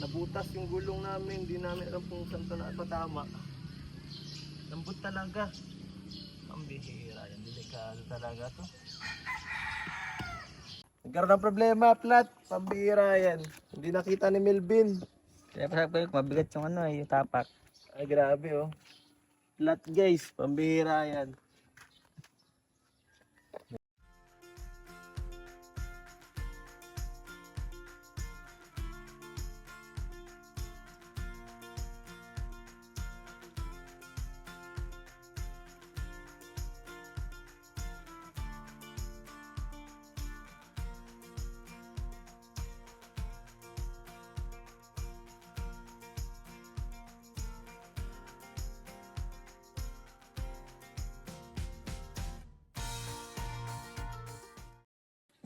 Nabutas yung gulong namin, hindi namin alam kung saan ito nakapatama. Lambot talaga. Ang bihira, yung delikado talaga to. Nagkaroon ng problema, plat. Pambihira yan. Hindi nakita ni Melvin. Kaya sabi ko, mabigat yung ano yung tapak. Ay grabe oh. Plat guys, pambihira yan.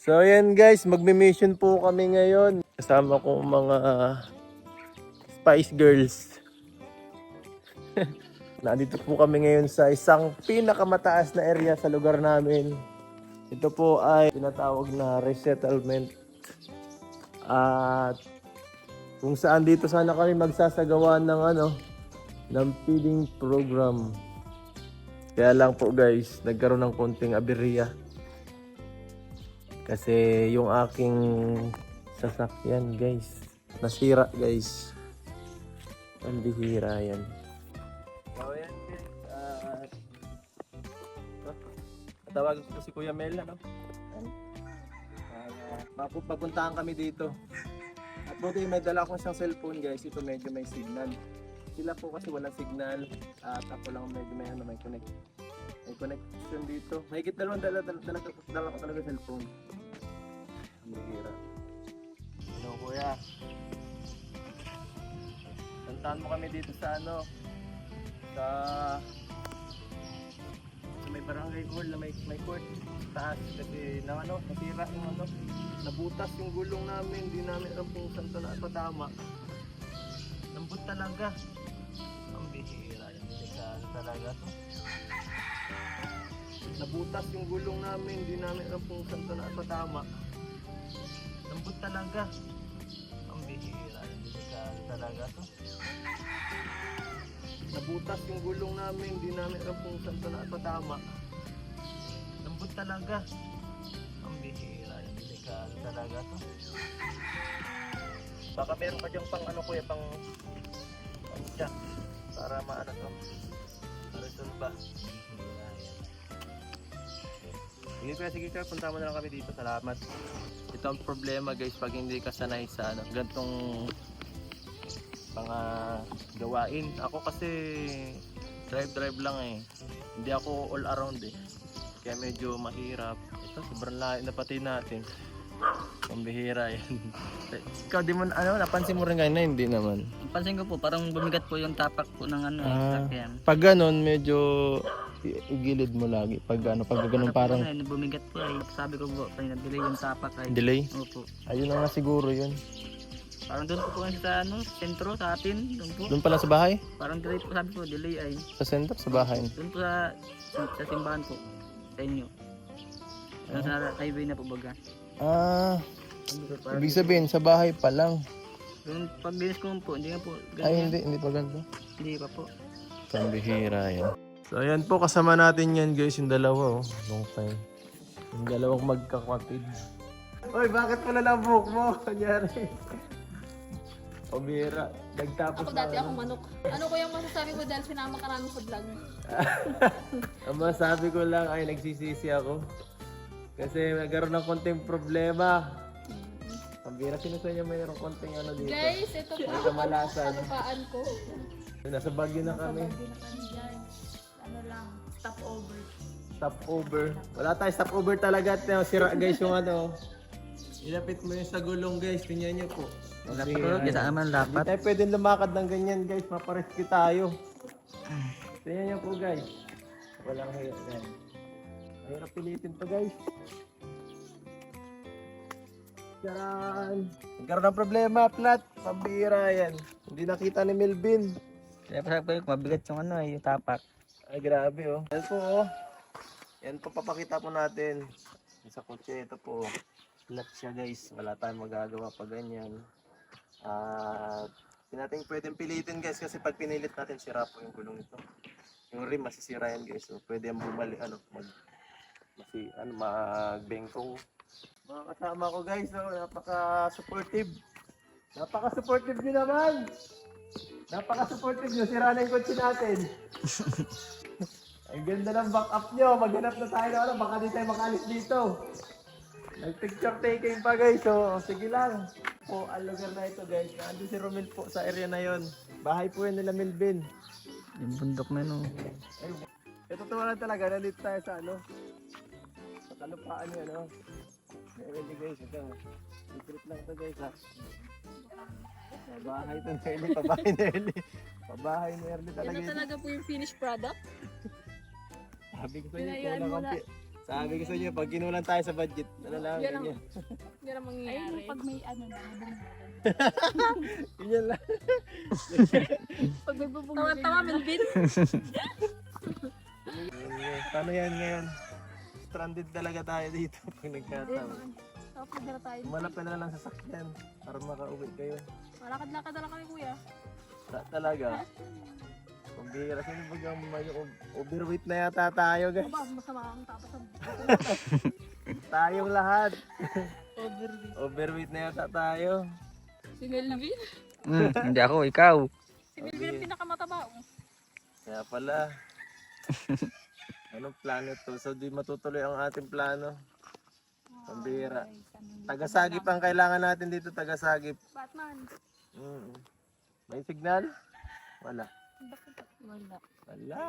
So ayan guys, magme-mission po kami ngayon. Kasama ko mga Spice Girls. Nandito po kami ngayon sa isang pinakamataas na area sa lugar namin. Ito po ay tinatawag na resettlement. At kung saan dito sana kami magsasagawa ng feeding program. Kaya lang po guys, nagkaroon ng konting aberya. Kasi yung aking sasakyan guys, nasira guys. Ang bihira yan. So yan guys, tatawagan ko si Kuya Mel, ano? Papuntahan kami dito. At buti may dala akong isang cellphone guys, ito medyo may signal. Sila po kasi walang signal, at ako lang medyo may connect. May connection dito. Mahigit dala ko talaga cellphone. Ang bihira. Hello kuya. Tantahan mo kami dito sa sa may barangay hall na may court taas kasi nasira yung nabutas yung gulong namin, hindi namin alam kung saan ito nakapatama. Lambot talaga. Ang bihira, yung delikado talaga to. Nabutas yung gulong namin, hindi namin alam kung saan ito nakapatama. Lambot talaga. Ang bihira, yung delikado talaga to. Nabutas yung gulong namin, hindi namin alam kung saan ito nakapatama. Lambot talaga. Ang bihira, yung delikado talaga to. Baka meron ka dyan pang pang jack para to. Resolve ba? Sige kuya, punta mo na lang kami dito. Salamat. Ito ang problema guys pag hindi ka sanay sa gantong gawain. Ako kasi drive lang eh. Hindi ako all around eh. Kaya medyo mahirap. Ito sobrang layo na pati natin. Pambihira yan. Ikaw di mo napansin mo rin ngayon na hindi naman. Pansin ko po, parang bumigat po yung tapak po ng sakyan. Pag ganun medyo igilid mo lagi. Pag ganun parang bumigat po ay sabi ko po, delay yung tapak ay. delay? Opo. Ayun na nga siguro yun. Parang doon po sa sentro sa atin, doon po. Doon pala sa bahay? Parang delay po, sabi po, delay ay. Sa center, sa bahay? Doon po sa simbahan po, sa inyo. Sa highway na po baga. Ibig sabihin sa bahay pa lang. Yung paglinis ko po, hindi nga po ganyan. Ay hindi pa ganito? Hindi pa po. Pambihira yan. So ayan po, kasama natin yan guys, yung dalawa oh. Long time. Yung dalawang magkakapatid. Oy, bakit pala labok mo? Kanyari. Pambihira. Nagtapos Ako dati akong manok. Ano ko yung masasabi ko dahil sinama ka namin sa vlog? Ang masabi ko lang ay nagsisisi ako. Kasi nagkaroon ng konting problema. Pambihira, sinusa niya mayroong konting dito. Guys, ito po May kamalasan. kalupaan ko. Nasa Baguio na kami. Sabi na kami guys. Ano lang, stop over. Stopover. Wala tayo stopover talaga. Sira guys yung Ilapit mo yung sa gulong guys. Tingnan niyo po. Lapat kita naman Hindi lapat. tayo pwedeng lumakad ng ganyan guys. Maparescue tayo. Tingnan niyo po guys. Walang hirap yan. Mahirap pilitin to guys. Yan. Nagkaroon ng problema, plat. Pambihira yan. Hindi nakita ni Melvin. Kaya sabi ko, mabigat yung yung tapak. Ay grabe oh. Yan po oh. Yan po, papakita po natin. Sa kotse, ito po. Flat siya guys. Wala tayong magagawa pa ganyan. At Hindi natin pwedeng pilitin guys kasi pag pinilit natin sira po yung gulong nito. Yung rim masisira yan guys. So pwede yung bumalik magbengkong. Mga kasama ko guys, so, napaka-supportive. Napaka-supportive nyo naman. Napaka-supportive nyo. Sira na yung kotse natin. Ang ganda ng backup nyo. Maghanap na tayo na baka di tayo makalis dito. Nag-picture taking pa guys. So, sige lang. Po, ang lugar na ito guys. Nandun si Romel po sa area na yon. Bahay po yun nila Melvin. Yung bundok na no. Ito tuwa lang talaga. Nandito tayo sa sa kalupaan niya, no? Really guys, ito. Secret lang ito guys, ha? Pabahay ito ni Erly. Pabahay ni Erly. Pabahay ni Erly talaga Yan na ito. talaga po yung finished product. Sabi ko sa inyo, Binayaan kulang mo ang na. sabi ko sa inyo, pag kinulang tayo sa budget, nalalaman Yan ang- niya. Yan ang mangyayari. Ayun, pag may ano na, Yan lang. pag may bubong Tawa-tawa, Melvin. Paano yan ngayon? Stranded talaga tayo dito pag nagkataon. Tapos nagdala tayo. Umanap ka na lang sa sasakyan para makauwi kayo. Malakad-lakad na lang kami, kuya. Talaga. Pambira, sino ba may overweight na yata tayo guys? Aba, masama ang tapas ng Tayong lahat. overview. Overweight na yata tayo. Si Melvin. Hindi ako, ikaw. Si Melvin ang pinakamataba. Oh. Kaya pala. Anong plano to? So di matutuloy ang ating plano. Pambira. Tagasagip ang kailangan natin dito, tagasagip. Batman. May signal? Wala. Wala. Wala.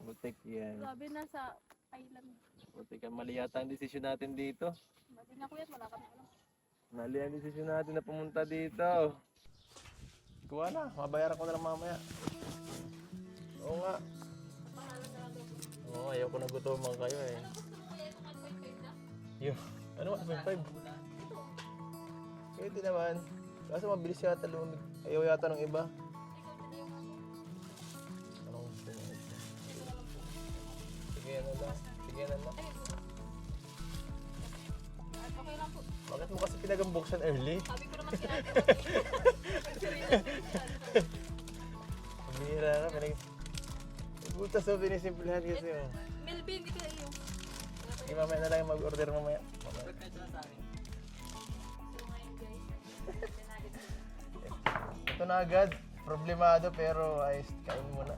Butik yan. Grabe na sa island. Butik ang mali yata ang desisyon natin dito. Mali na kuya, wala kami alam. Mali ang desisyon natin na pumunta dito. Kuha na, mabayaran ko na lang mamaya. Oo nga. Oo, ayaw ko na gutuman kayo eh. Yo, ano 1.5? Pwede naman. Kaso mabilis yata lumig. Ayaw yata ng iba. Anong gusto niya? Sige na lang. Sige na lang. Okay lang po. Bakit mo kasi pinagambuksan early? Sabi ko naman si ate. Pumira ka, butas o pinisimplehan kasi mo. Melvin, ito iyo. Sige, mamaya na lang mag-order mamaya. Ito na agad. Problemado pero ayos, kain muna.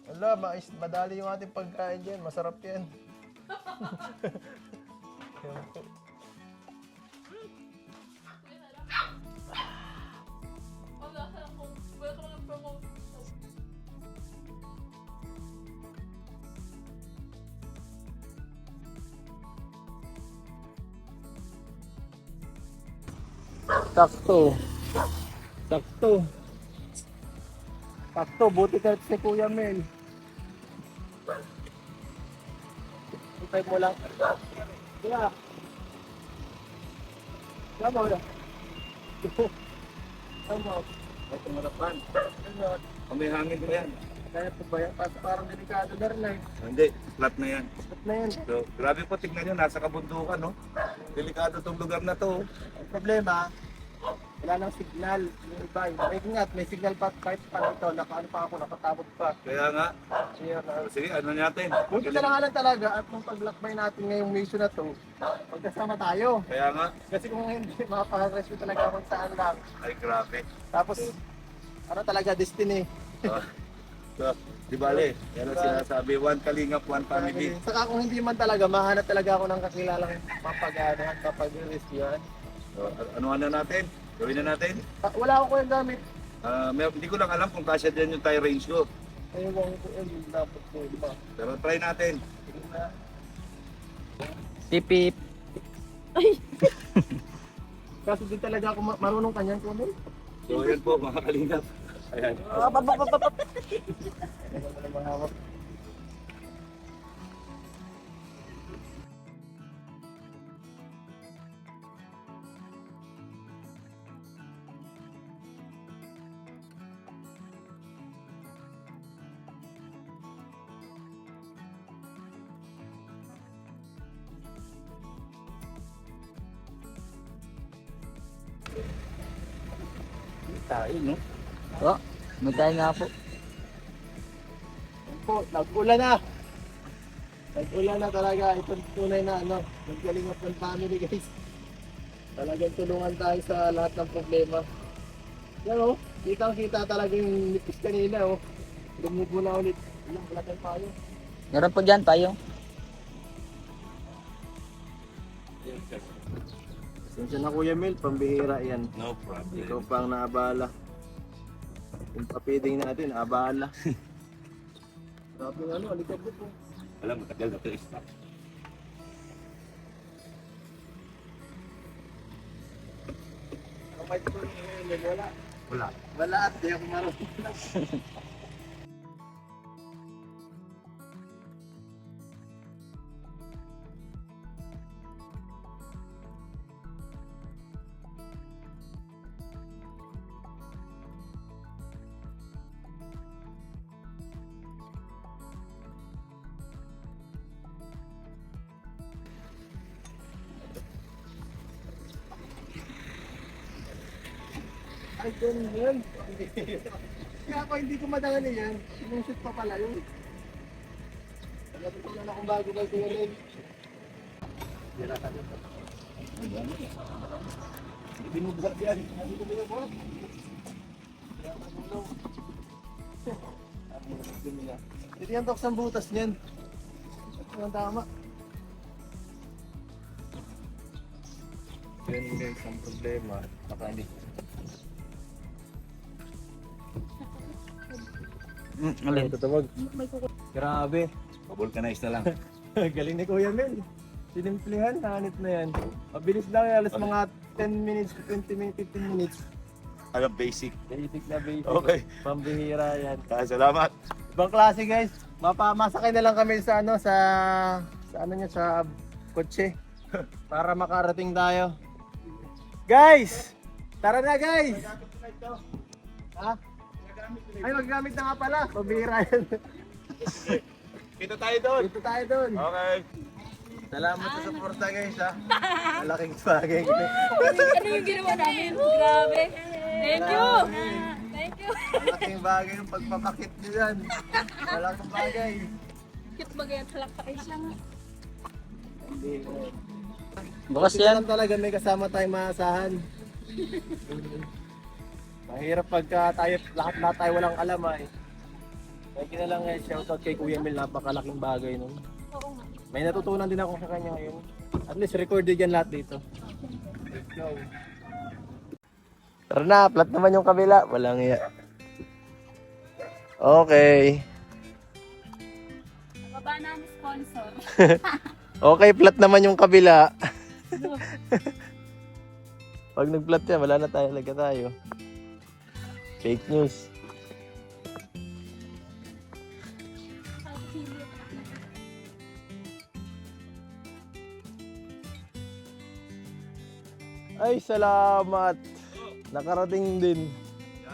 Wala, madali yung ating pagkain dyan. Masarap yan. Yan po. Sakto. Sakto. Sakto, buti ka si Kuya Mel. Hintay mo lang. Kaya. Tama wala. Tama. Ito mo na pan. May hangin pa yan. Kaya po ba yan? Parang delikado na rin eh. Hindi, flat na yan. Ba't na yan? So, grabe po, tignan nyo, nasa kabundukan, no? Delikado tong lugar na to. Ang problema, wala nang signal. Yung iba, may ingat, may signal pa kahit pa ito. Nakaano pa ako, nakatabot pa. Kaya nga, Kaya sige, ano natin? buti na lang alam talaga at nung paglakbay natin ngayong mission na to, magkasama tayo. Kaya nga, Kasi kung hindi, makaparescue talaga kung saan lang. ay grabe. Tapos, ano talaga, destiny. So, di bale, yan ang sinasabi, one kalingap, one family. Saka kung hindi man talaga, mahanap talaga ako ng kakilalang mapag-ano, mapag-rescuean. So, ano natin? Gawin na natin? Wala akong kuyang gamit. Hindi ko lang alam kung kasya din yung tire range ko. Ewan ko, yung dapat ko, di ba? Pero try natin. Pipip. Kasi di talaga ako marunong kanyan ko, Mel. So, yan po, mga kalingap. Ayan. Ano ba naman hawak? tayo, no? Oh, may tayo nga po. Po, nag-ulan na. Nag-ulan na talaga. Ito tunay na ano, nagkalingap ng family guys. Talagang tulungan tayo sa lahat ng problema. Yan oh, kitang-kita talaga yung nipis kanina oh. Lumubo na ulit. Ilang balatan tayo. Meron po dyan, payong. Pasensya na Kuya Mel, pambihira yan. No problem. Ikaw pang naabala. Yung papiding natin, abala. Sabi nga ano, alikad po. Alam, matagal na ito stop. Ang may tulong ngayon, wala. Wala. Wala at di ako marunong. Ay, ganyan. Kaya ako hindi ko madali yan. Sinushoot pa pala yun. Nagatutunan akong bago kay Kuya Len. Binubuhat yan. Hindi ko binubuhat. Kaya magulong. Hindi yan toks ang butas niyan. Ito ang tama. Yan guys, ang problema. Baka hindi. Alin? Tatawag. Grabe. Vulcanize na lang. Galing ni Kuya Mel. Sinimplihan, hanit na yan. Mabilis lang yan, alas mga 10 minutes, 20 minutes, 15 minutes. Ano, basic. Basic na basic. Okay. Pambihira yan. Salamat. Ibang klase guys. Masakay na lang kami sa ano, sa ano niya, sa kotse. Para makarating tayo. Guys! Tara na guys! Ha? Ay, maggamit na nga pala. Pambihira yan. Kita tayo doon. Dito tayo dun. Okay. Salamat sa suporta guys ha. Malaking bagay. Ano yung ginawa namin? Grabe. Thank you. Thank you. Malaking bagay yung pagpapakit nyo yan. Malaking bagay. Cute bagay at halakay siya nga. Bukas Kasi yan. lang talaga may kasama tayong maasahan. Mahirap pagka lahat tayo walang alam ay. Kaya na lang shoutout kay Kuya Mel, napakalaking bagay nun. Oo nga. May natutunan din ako sa kanya ngayon. At least recorded yan lahat dito. Let's go. Tara na, flat naman yung kabila. Walang iya. Okay. Baba na ang sponsor. Okay, flat naman yung kabila. Pag nag-flat yan, wala na tayo. Laga tayo. Fake news. Ay, salamat. Nakarating din.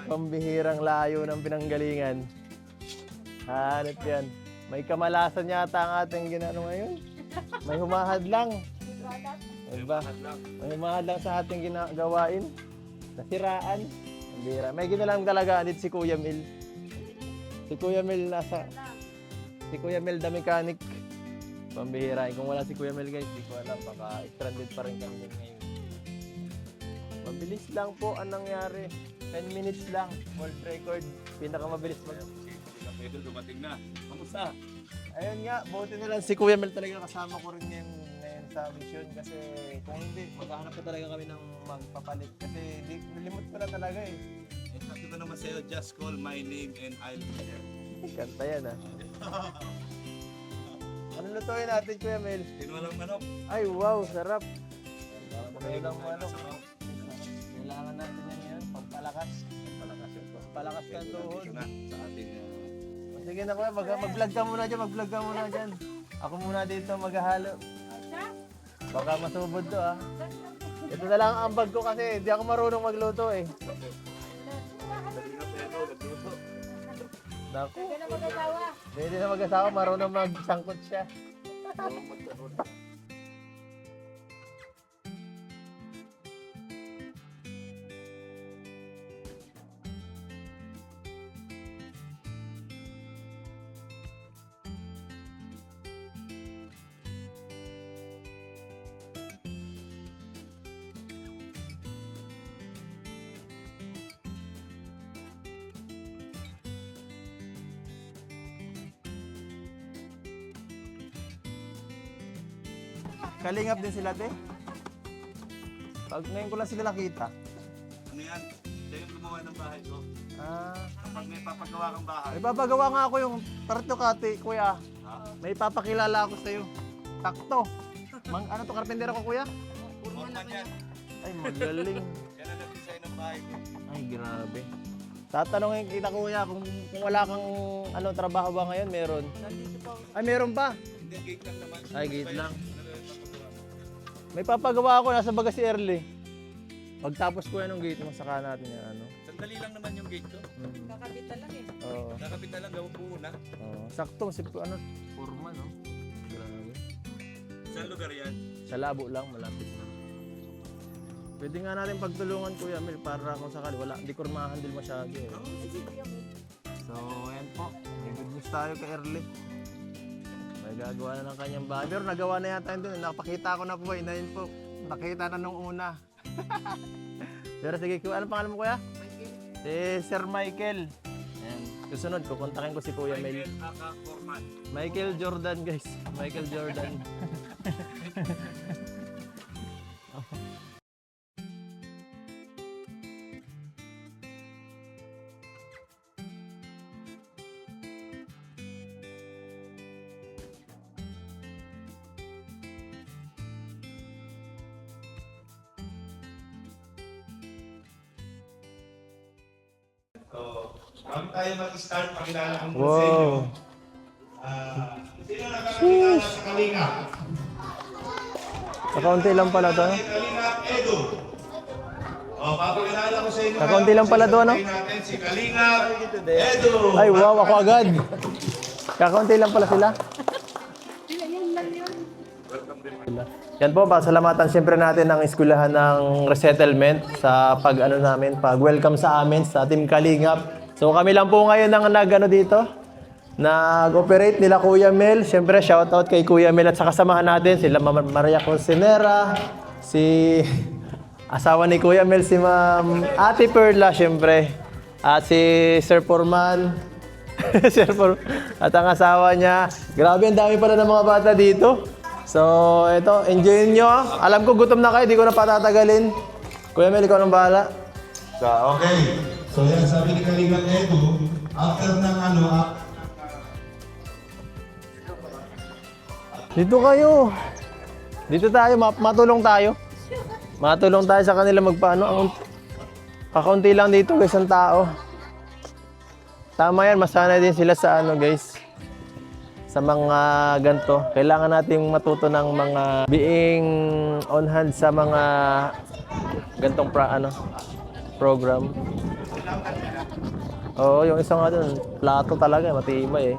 Pambihirang layo ng pinanggalingan. Hanip yan. May kamalasan yata ang ating ginano ngayon. May humahad lang. Diba? May humahad lang sa ating ginagawain. Nasiraan. Pambihira. May ginalang talaga dito si Kuya Mel. Si Kuya Mel Si Kuya Mel the mechanic. Pambihira. Kung wala si Kuya Mel guys, di ko alam. Baka stranded pa rin kami ngayon. Mabilis lang po ang nangyari. 10 minutes lang. World record. Pinakamabilis mag... Ito dumating na. Kamusta? Ayun nga, buti na lang si Kuya Mel talaga kasama ko rin ngayon sa mission. Kasi kung hindi, maghahanap pa talaga kami ng magpapalit. Kasi nilimot ko na talaga eh. Sabi ko naman sa'yo, just call my name and I'll be there. Kanta yan ah. Ano lutuin natin Kuya Mel? Tinulang manok. Ay wow, sarap. Magaling Tinulang tayo manok. sa manok. Kailangan natin yan yan, pampalakas. Palakas ito. Palakas ka tuhod. Ito na sa ating... Sige na Kuya, mag-vlog ka muna dyan, mag-vlog ka muna dyan. Ako muna dito maghahalo. Baka masubod to ah. Ito na lang ang ambag ko kasi hindi ako marunong magluto eh. Naku. Hindi na mag-asawa. Hindi na mag-asawa, marunong magsangkot siya. Kalingap din sila, te. Pag ngayon ko lang sila nakita. Ano yan? Siya yung gumawa ng bahay ko. Ah, Kapag may papagawa kang bahay, may papagawa nga ako yung tarto kati, kuya. ha? May papakilala ako sa'yo. Takto. Ano to, karpentero ko, kuya? Foreman yan. Ay, magaling. Yan ang nag-design ng bahay ko. Ay, grabe. Tatanungin kita, kuya, kung wala kang trabaho ba ngayon, meron. Ay, meron pa. Hindi, gate lang naman. Ay, gate lang. Ano yung papagawa? May papagawa ako, nasa baga si Early. Pagtapos ko yan ng gate mo, saka natin yan, ano. Sandali lang naman yung gate ko. Kakabita lang eh. Oo. Nakapit na lang, gawin buo na. Sakto, si Purman, no? Grabe. Saan lugar yan? Sa labo lang, malapit na. Pwede nga natin pagtulungan, Kuya Mel, para kung sakali, hindi ko ma-handle masyado eh. So, ayan po. May good news tayo kay Early. May gagawa na ng kanyang bahay. Pero nagawa na yata yun dun. Nakapakita ko na po, inayin po. Nakita na nung una. Pero sige, anong pangalan mo, Kuya? Si Sir Michael. Ayan. Susunod, kukontakin ko si Kuya Mel. Michael Aka Foreman. Michael Jordan, guys. Michael Jordan. So, bago tayo mag-start, pakilala ko muna sa inyo. Wow. Sino nakakilala sa Kalinga? Kakaunti lang pala to. Kalinga Edu. Papakilala ko sa inyo. Kakaunti lang pala to, ano? Natin si Kalinga Edu. Ay, wow, ako agad. Kakaunti lang pala sila. Yan po, pasalamatan siyempre natin ang eskwelahan ng resettlement sa pag-welcome sa amin sa Team Kalingap. So kami lang po ngayon ang dito, nag-operate nila Kuya Mel. Siyempre, shoutout kay Kuya Mel at sa kasamahan natin, sila Maria Consinera, si asawa ni Kuya Mel, si Ma'am Ate Perla, siyempre, at si Sir Foreman, at ang asawa niya. Grabe, ang dami pala ng mga bata dito. So, ito, enjoy nyo. Alam ko gutom na kayo, di ko na patatagalin. Kuya Mel, ikaw nang bahala. So, okay. So, yan, sabi ni Kalinga Edu, after ng Dito kayo. Dito tayo, matulong tayo. Matulong tayo sa kanila magpaano. Kakaunti lang dito guys ang tao. Tama yan, masanay din sila sa guys. Sa mga ganito. Kailangan nating matuto ng mga being on hand sa mga gantong program. Oo, yung isang dun, plato talaga, matibay eh.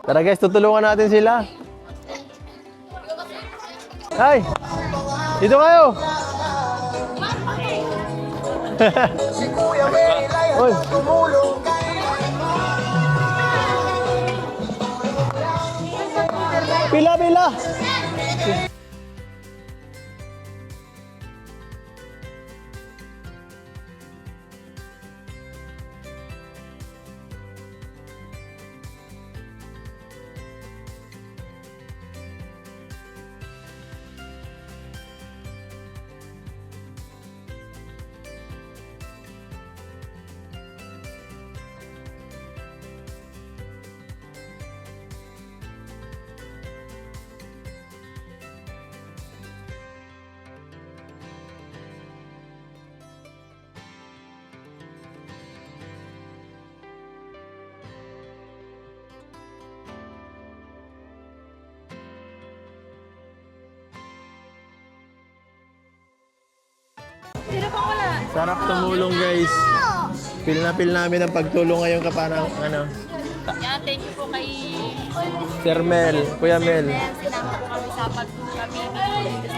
Tara guys, tutulungan natin sila. Ay! Dito kayo! Oy! Pila! Sino pa wala? Sarap tumulong guys. Feel na feel namin ang pagtulong ngayon kaparang Yeah, thank you po kay Sir Mel, Kuya Mel. Sinama po kami sa pag-kabibig dito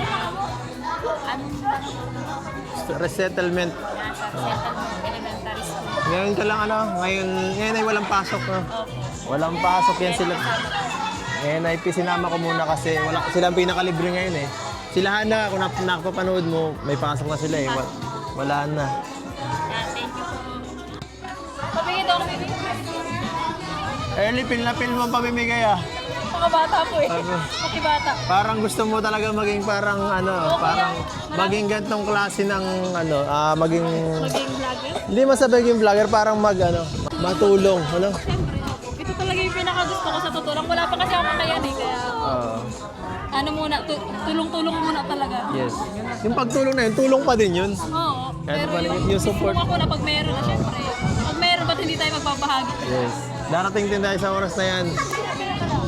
sa Resettlement. Settlement Elementary School. Ngayon ka lang ngayon ay walang pasok Walang pasok yan sila. Ngayon ay sinama ko muna kasi silang pinakalibre ngayon eh. Sila na, kung nakapapanood mo, may pasok na sila eh. Wala na. Yeah, thank you po. Pabigay daw kami. Early, pil na pil mo ang pamimigay ah. napakabata po eh. Makibata. Parang gusto mo talaga maging parang parang maging gantong klase ng maging Maging vlogger. hindi masabing vlogger, parang matulong, Siyempre, opo. Ito talaga yung pinakagusto ko sa totoo lang. Wala pa kasi ako kakayan eh. Kaya muna, tulong-tulong muna talaga. Yes. Yung pagtulong na yun, tulong pa din yun. Oo. Kahit Pero pa rin yung support. Ako na pag meron na, syempre. Pag meron, ba't hindi tayo magbabahagi? Yes. Darating din tayo sa oras na yan.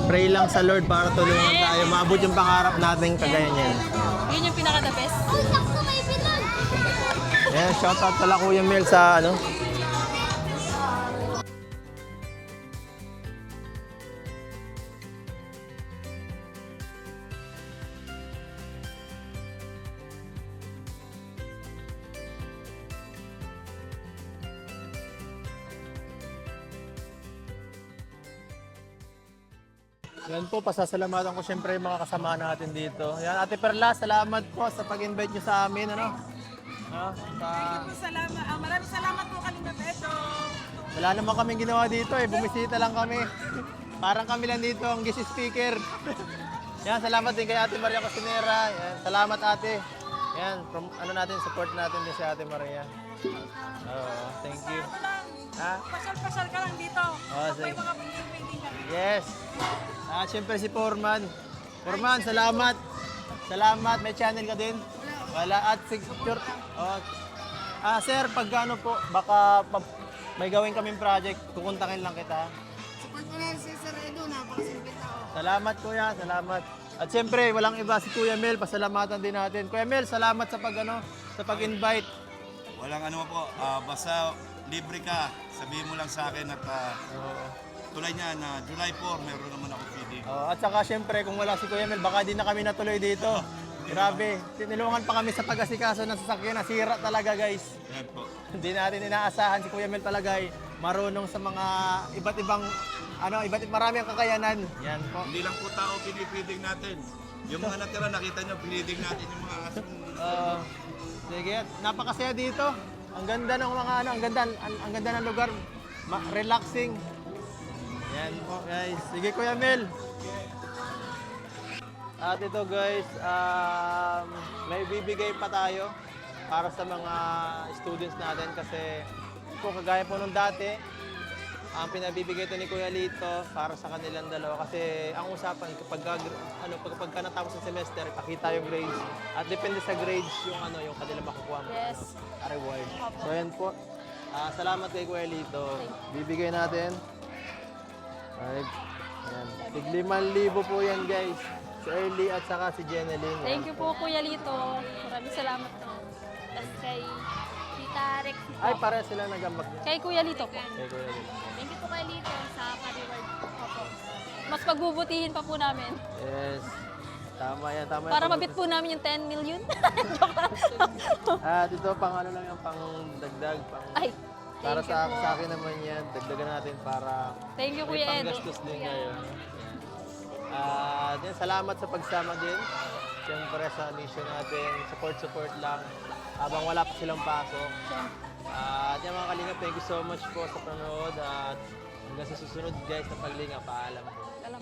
Pray lang sa Lord para tulungan tayo. Maabot yung pangarap natin kagaya niyan. Yun yung pinaka-the best. Yeah, shoutout pala Kuya Mel sa Yan po, pasasalamatan ko siyempre yung mga kasama natin dito. Yan, Ate Perla, salamat po sa pag-invite nyo sa amin. Maraming salamat po Kalinga Beto. Wala naman kaming ginawa dito bumisita lang kami. Parang kami lang dito ang guest speaker. Yan, salamat din kay Ate Maria Cosinera. Yan, salamat ate. Yan, from support natin din si Ate Maria. Thank you. Pasyal-pasyal ka lang dito. Sige. May mga painting ka. Yes. Siyempre si Foreman. Foreman, salamat. Salamat. May channel ka din? Wala. At signature. Sir, pag po, baka may gawin kaming project, kukontakin lang kita. Support mo na si Sir Edo, napakasipit ako. Salamat kuya, salamat. At siyempre, walang iba si Kuya Mel, pasalamatan din natin. Kuya Mel, salamat sa pag-invite. Walang po, basta libre ka, sabihin mo lang sa akin at tulay niya na July 4, meron naman ako feeding. At saka siyempre, kung wala si Kuya Mel, baka di na kami natuloy dito. Grabe, tinulungan pa kami sa pag-asikaso ng sasakyan, nasira talaga guys. Yan po. Hindi natin inaasahan si Kuya Mel palagay, marunong sa mga iba't ibang marami ang kakayanan. Yan po. Hindi lang po tao pinipiding natin. Yung mga natira, nakita nyo, piniding natin yung mga asong... Sige, napakasaya dito. Ang ganda ng mga ang ganda ng lugar. Relaxing. Yan po guys. Sige Kuya Mel. At ito guys, may bibigay pa tayo para sa mga students natin kasi kung kagaya po nung dati, ang pinabibigay ito ni Kuya Lito para sa kanilang dalawa kasi ang usapan kapag natapos ng semester, ipakita yung grades at depende sa grades yung yung kanila makukuha mo Yes. reward. So yan po. Salamat kay Kuya Lito. Bibigay natin. Right. Ayan. Tig 5,000 po yan guys. Si Early at saka si Jeneline. Thank you po Kuya Lito. Maraming salamat po. Tapos kay Tita Rex po. Ay, pareha sila nagambag. Kay Kuya Lito po. Kay Kuya Lito. Thank you po kay Lito sa pa-reward po. Mas pagbubutihin pa po namin. Yes. Tama yan, tama yan. Para mabit po namin yung 10 million. At ito pang lang yung pang dagdag. Ay, Para thank you po. sa akin naman yan, dagdagan natin para Thank you may Kuya Edo. panggastos din kayo. Din, salamat sa pagsama din. Siyempre sa mission natin, support lang habang wala pa silang pasok. At yung mga kalingap, thank you so much po sa panonood at hanggang sa susunod guys na paglinga, paalam po. Alam.